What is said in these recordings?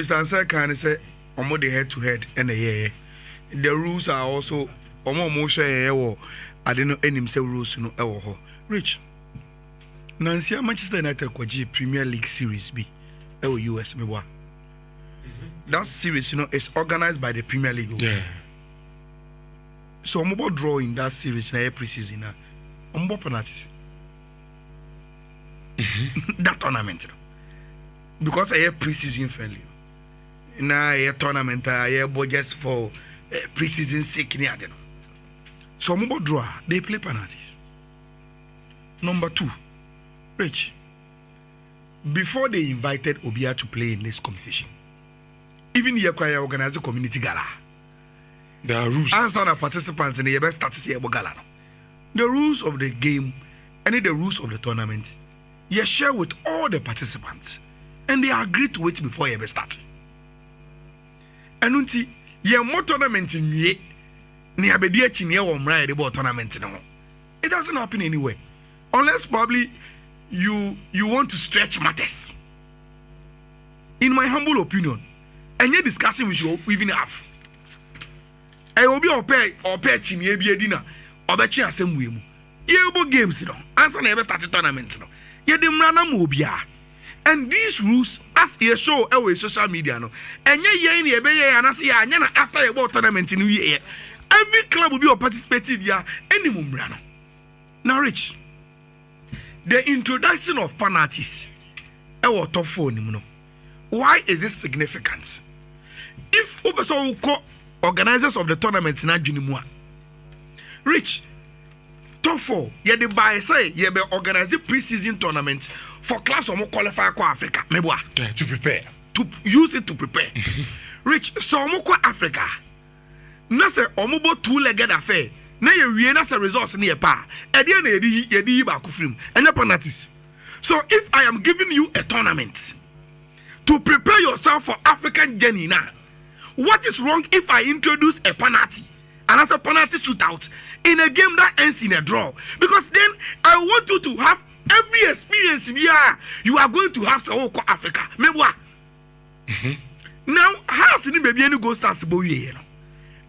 Mr. Ansel can say omo the head to head and the rules are also omo share I don't know any rules no ho. Rich. Nancy Manchester United kwaji Premier League Series B US mewa. That series is organized by the Premier League. Yeah. So omo draw in that series na pre-season na omo penalties. That tournament. Because I pre-season friendly. Now a tournament I budgets for pre-season sake ni ade no. So omo draw, they play penalties. Number 2, Rich. Before they invited Obia to play in this competition, even here I organize a community gala. There are rules. Answer the participants in the best status here gala. The rules of the game and the rules of the tournament, you share with all the participants, and they agree to it before you ever start. And until you more tournament in ye, near the near one right about tournament. It doesn't happen anywhere. Unless probably you want to stretch matters. In my humble opinion, and you're discussing with you even have. I will be or pay chinie be a dinner or bet you same way. You games, answer never started tournament. You didn't run a mobia. And these rules, as you show away social media, no, and ye and I say, after a ball tournament in year, every club will be participating here any mumbrano. Now, Rich. The introduction of penalties, our top phone. Why is this significant? If organizers of the tournament na Junimua, Rich, top 4, you the by say you be organize pre-season tournament for clubs who qualify for Africa. Yeah, to prepare. To use it to prepare. Rich, so omo Africa. Na say omo 2-legged affair. Na ye as a resource near pa. Edian yedi ba kufrim. And the penalties. So if I am giving you a tournament to prepare yourself for African journey now, what is wrong if I introduce a penalty and as a penalty shootout in a game that ends in a draw? Because then I want you to have every experience here. You are going to have so Africa. Now, how is it baby any go start boy?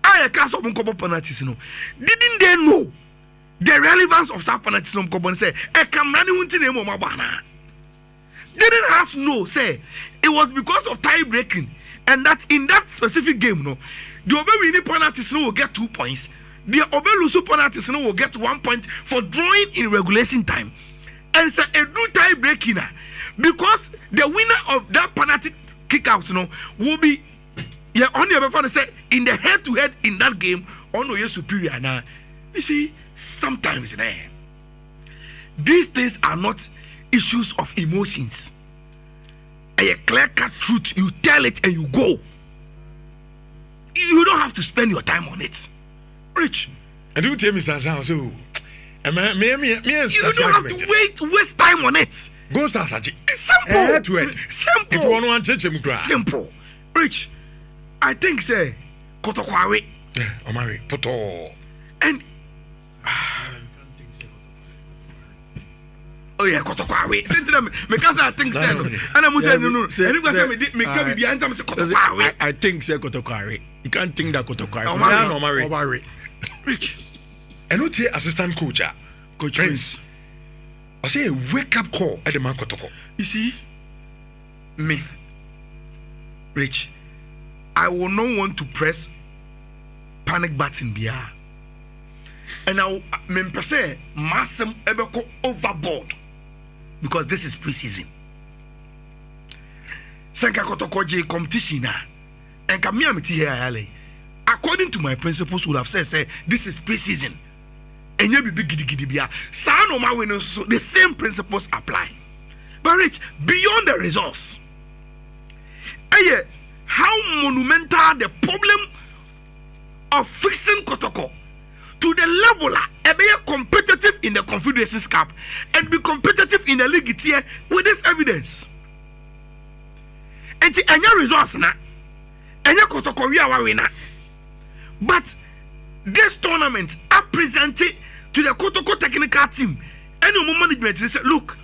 I can't stop penalties. Didn't they know the relevance of some penalties? Say, I can run into them on my banner. Didn't have to know, say, it was because of tie breaking, and that in that specific game, no, the Obe winning penalties will get 2 points. The Obe losing penalties will get 1 point for drawing in regulation time. And so a do tie breaking because the winner of that penalty kick out will be. Yeah, only ever say in the head-to-head in that game, ono you're superior now. You see, sometimes these things are not issues of emotions. A clear-cut truth, you tell it and you go. You don't have to spend your time on it. Rich. And you tell me so. You don't have to waste time on it. Go start Sachi. It's simple. Head-to-head. Simple. If you want to simple. Rich. I think say Kotokware. Yeah, Omari, Poto. And oh yeah, Kotokware. Since them, because I think say no. And I'm saying no. And you say me can be behind them say Kotokware. I think say Kotokware. You can't think that Kotokware. Omari. Rich. And what assistant coach? Coach Prince. I say a wake up call at the man Kotoko. You see, me, Rich. I will not want to press panic button bia. And I will say massam ebeko overboard because this is pre-season. Senka Kotokoje competition na. And kamia miti here ale. According to my principles would have said say this is pre-season. And you be gidi bia. Sa no ma we no so the same principles apply. But Rich, beyond the results. How monumental the problem of fixing Kotoko to the level of be competitive in the Confederations Cup and be competitive in the league tier with this evidence. And any results na, any Kotoko we are winner. But this tournament are presented to the Kotoko technical team. Any management they say, look,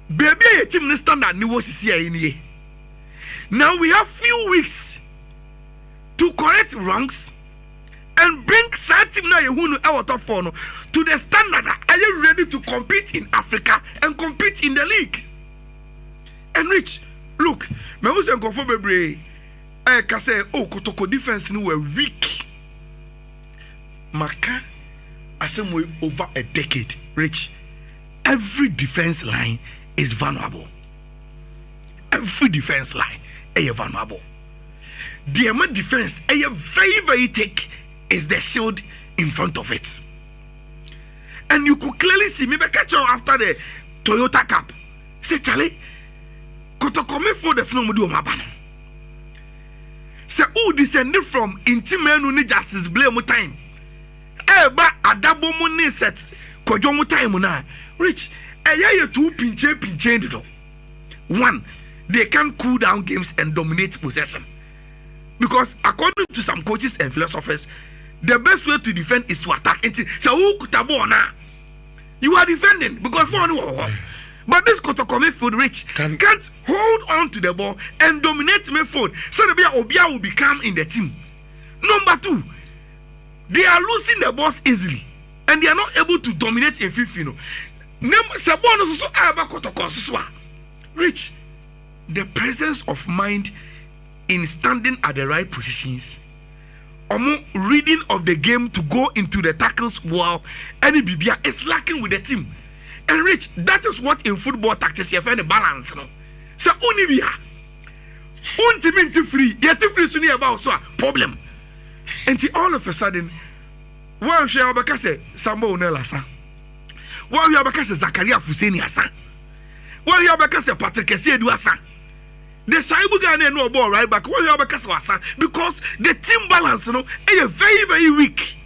baby, a team standard ni was here in here. Now we have few weeks to correct wrongs and bring team na yehunu top 4 no to the standard. Are you ready to compete in Africa and compete in the league? And Rich, look, me was en confo bebre ka say Kotoko defense no were weak. Maka asem over a decade. Rich, every defense line is vulnerable. Every defense line is vulnerable. The Emma defense is very, very thick is the shield in front of it. And you could clearly see me catch on after the Toyota Cup. Say, Charlie, Kotoko for the film do mabano. Say, who descended from Intimenu ni justice blame time. Eba adabo money sets kojomo time na. Rich, you two pinche do. One, they can cool down games and dominate possession. Because according to some coaches and philosophers, the best way to defend is to attack. So you are defending because but this Kotoko midfield Rich can't hold on to the ball and dominate midfield. So the Obia will become in the team. Number 2, they are losing the balls easily and they are not able to dominate in fifth. Rich, the presence of mind in standing at the right positions, reading of the game to go into the tackles while any Bibia is lacking with the team. And Rich, that is what in football tactics you find a balance. No? So Unibia, untimin to free, yet to free sooner about so problem. And all of a sudden, one share Bakase Sambo Nelasa, one Yabakase Zakaria Fuseni Asa, one Yabakase Patrick Duasa. The Shaibu Gane no ball right back. One Yabakase because the team balance is very, very weak.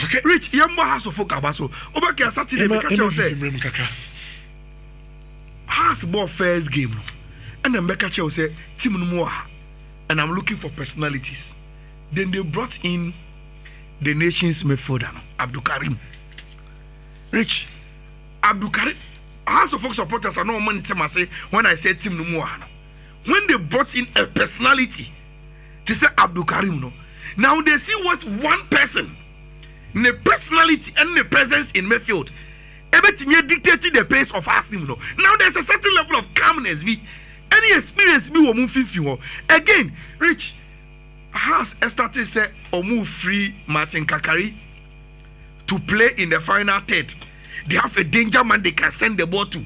Okay. Rich, Yamba has of Fokabaso. Obaka Saturday, Bekacho say, has ball first game. And then Bekacho said, Team Nomoa. And I'm looking for personalities. Then they brought in the nation's midfielder, Abdul Karim. Rich, Abdul Karim, House of Folk supporters are no money to say when I said Team Nomoa. When they brought in a personality to say Abdul Karim, no. Now they see what one person, the personality and the presence in midfield, everything dictating the pace of our team. No. Now there's a certain level of calmness. Any experience we will move again. Rich has started to say move free Martin Kakari to play in the final third. They have a danger man they can send the ball to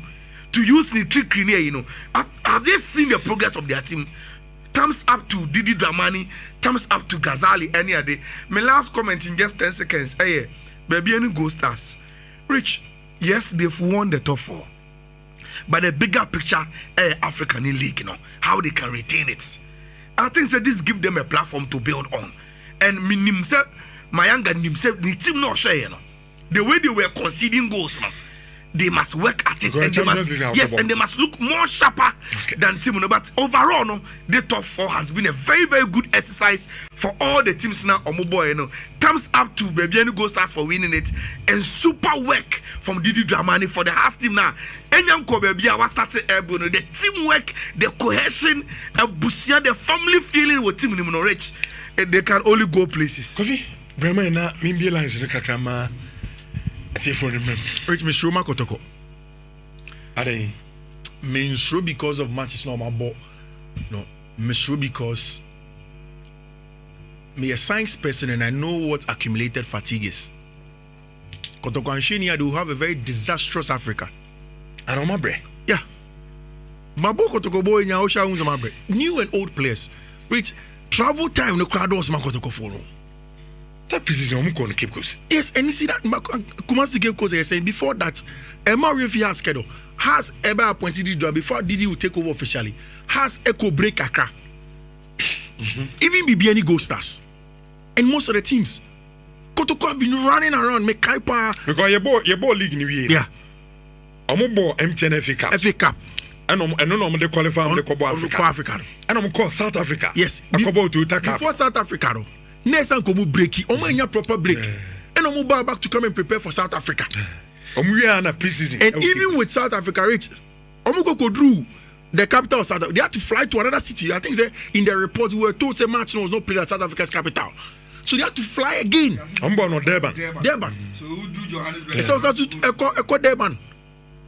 use the trick here. Have they seen the progress of their team? Thumbs up to Didi Dramani, thumbs up to Ghazali any other. My last comment in just 10 seconds. Hey, baby, any Gold Stars. Rich, yes, they've won the top 4. But the bigger picture, African League, how they can retain it. I think that this give them a platform to build on. And my younger the team not share, the way they were conceding goals, they must work at it and they must, and they must look more sharper than team. But overall, the top 4 has been a very, very good exercise for all the teams now. Thumbs up to Babiani Gold Stars for winning it, and super work from Didi Dramani for the half team now. The teamwork, the cohesion, the family feeling with team Rich, they can only go places. Kofi, Brahma na Mimbi lines in the Kakama. Rich Mishroma Kotoko. Are they? Misro because of matches normal ball. No, Misro because me a science person and I know what accumulated fatigue is. Kotoko and Shenia do have a very disastrous Africa. I know my bread. Yeah. Mabo Kotoko boy in Yaosha unza my bread. New and old players. Rich travel time no crowd was my Kotoko follow. That piece is going to Cape Coast. Yes, and you see that Kumasi Cape Coast is saying before that, Emma Refi has schedule has ever appointed Didi before Didi will take over officially. Has Echo break Accra. Even BBN Gold Stars. And most of the teams. Kotoko have been running around, make Kaipa. Because your ball league new year. Yeah. I'm ball MTN FA Cup. FA Cup. And I'm the qualify on the Copa Africa. And I'm called South Africa. Yes. Before South Africa. Next time come break. Omo proper break. And I'm back to come and prepare for South Africa. We are on a pre-season. And even with South Africa, Rich, I'm go drew the capital of South Africa. They had to fly to another city. I think say in the report we were told the match was not played at South Africa's capital. So they had to fly again. I'm born on Durban. Durban. So who do Johannesburg? So Echo Durban.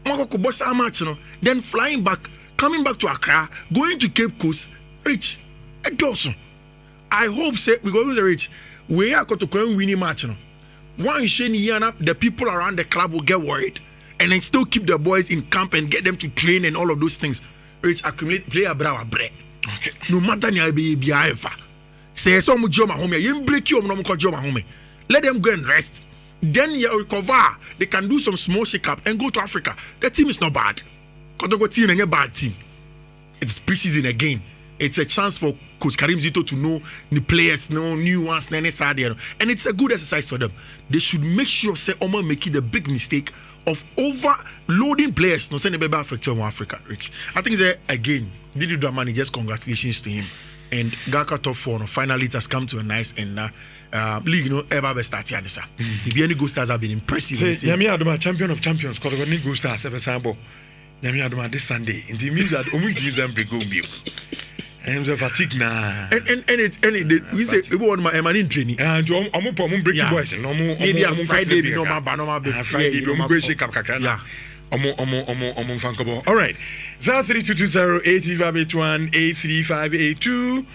Match, then flying back, coming back to Accra, going to Cape Coast, Rich. Dawson. I hope say we go to Rich. We are going to go and win a match. One Shane the people around the club will get worried. And then still keep the boys in camp and get them to train and all of those things. Rich, accumulate player brawa bread. Okay. No matter ni be ever. Say some joma home, you break you no joma home. Let them go and rest. Then you recover. They can do some small shake up and go to Africa. The team is not bad. Because the team is a bad team. It's preseason again. It's a chance for Coach Karim Zito to know the players, know new ones, and it's a good exercise for them. They should make sure say Oman making the big mistake of overloading players. No, send a baby affect Africa. Rich, I think that again, Didi Dramani, just congratulations to him. And Gaka top 4, no, finally it has come to a nice end. League, no, ever be starting. The any Go Stars have been impressive. Yami Adoma, champion of champions, because the Go Stars ever sample. Yami Adoma this Sunday. It means that Omunji Zambi go me. I'm so fatigued now. And we say we want my money in training. And I'm breaking boys. Maybe on Friday, no more Friday, no more shake up kakra. Omo fankabo. All right. 0322083581 83582.